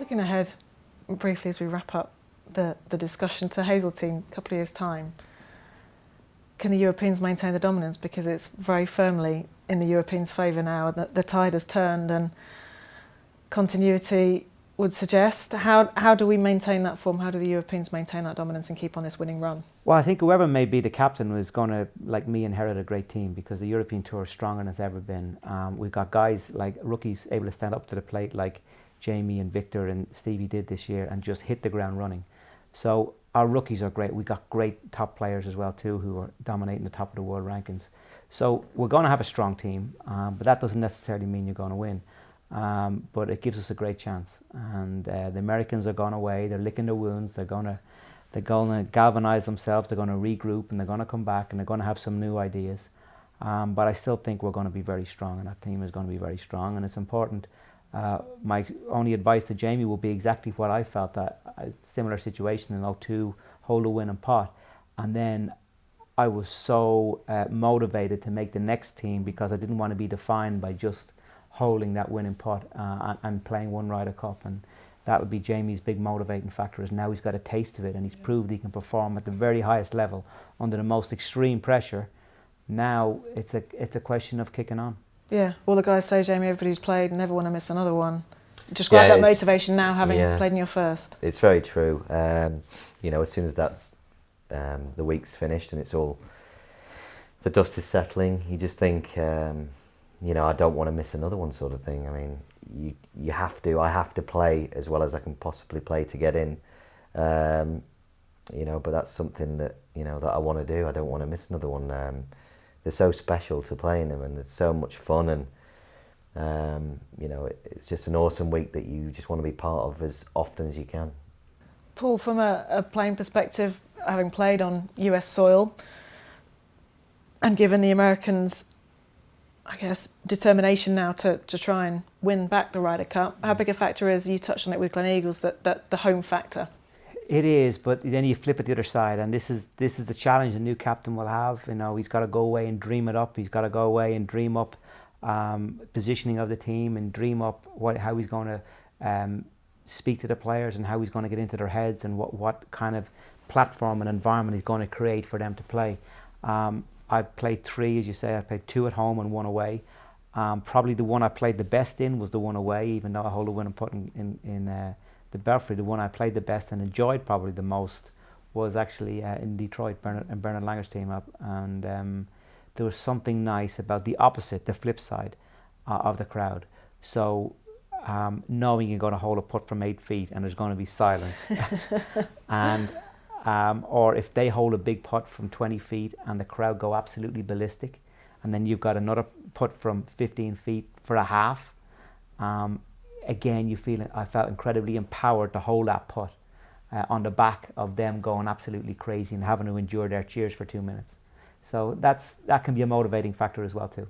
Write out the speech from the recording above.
Looking ahead briefly as we wrap up the discussion to Hazeltine a couple of years' time, can the Europeans maintain the dominance? Because it's very firmly in the Europeans' favour now. The tide has turned, and continuity would suggest. How do we maintain that form? How do the Europeans maintain that dominance and keep on this winning run? Well, I think whoever may be the captain is going to, like me, inherit a great team, because the European Tour is stronger than it's ever been. We've got guys like rookies able to stand up to the plate like Jamie and Victor and Stevie did this year and just hit the ground running. So our rookies are great. We've got great top players as well too, who are dominating the top of the world rankings. So we're going to have a strong team, but that doesn't necessarily mean you're going to win. But it gives us a great chance. And the Americans are gone away. They're licking their wounds. They're going to galvanize themselves. They're going to regroup, and they're going to come back, and they're going to have some new ideas. But I still think we're going to be very strong, and that team is going to be very strong, and it's important. My only advice to Jamie will be exactly what I felt, that a similar situation in 2002, hold a winning pot. And then I was so motivated to make the next team, because I didn't want to be defined by just holding that winning pot and playing one Ryder Cup. And that would be Jamie's big motivating factor, is now he's got a taste of it, and he's proved he can perform at the very highest level under the most extreme pressure. Now it's a question of kicking on. Yeah, all the guys say, Jamie, everybody's played, never want to miss another one. Describe that motivation now, having played in your first. It's very true. You know, as soon as that's the week's finished and it's all, the dust is settling, you just think, you know, I don't want to miss another one, sort of thing. I mean, you have to. I have to play as well as I can possibly play to get in. You know, but that's something that, you know, that I want to do. I don't want to miss another one. They're so special to play in them, and it's so much fun, and you know, it's just an awesome week that you just want to be part of as often as you can. Paul, from a playing perspective, having played on US soil, and given the Americans, I guess, determination now to try and win back the Ryder Cup, how big a factor is, you touched on it with Gleneagles, that the home factor? It is, but then you flip it the other side, and this is the challenge a new captain will have. You know, he's got to go away and dream it up. He's got to go away and dream up positioning of the team, and dream up how he's going to speak to the players, and how he's going to get into their heads, and what kind of platform and environment he's going to create for them to play. I played 3, as you say. I played 2 at home and 1 away. Probably the one I played the best in was the one away, even though I hold a winning putt in the Belfry. The one I played the best and enjoyed probably the most was actually in Detroit, Bernard Langer's team up, and there was something nice about the opposite, the flip side of the crowd. So knowing you're going to hold a putt from 8 feet and there's going to be silence, and or if they hold a big putt from 20 feet and the crowd go absolutely ballistic, and then you've got another putt from 15 feet for a half. Again, I felt incredibly empowered to hold that putt on the back of them going absolutely crazy and having to endure their cheers for 2 minutes. So that can be a motivating factor as well too.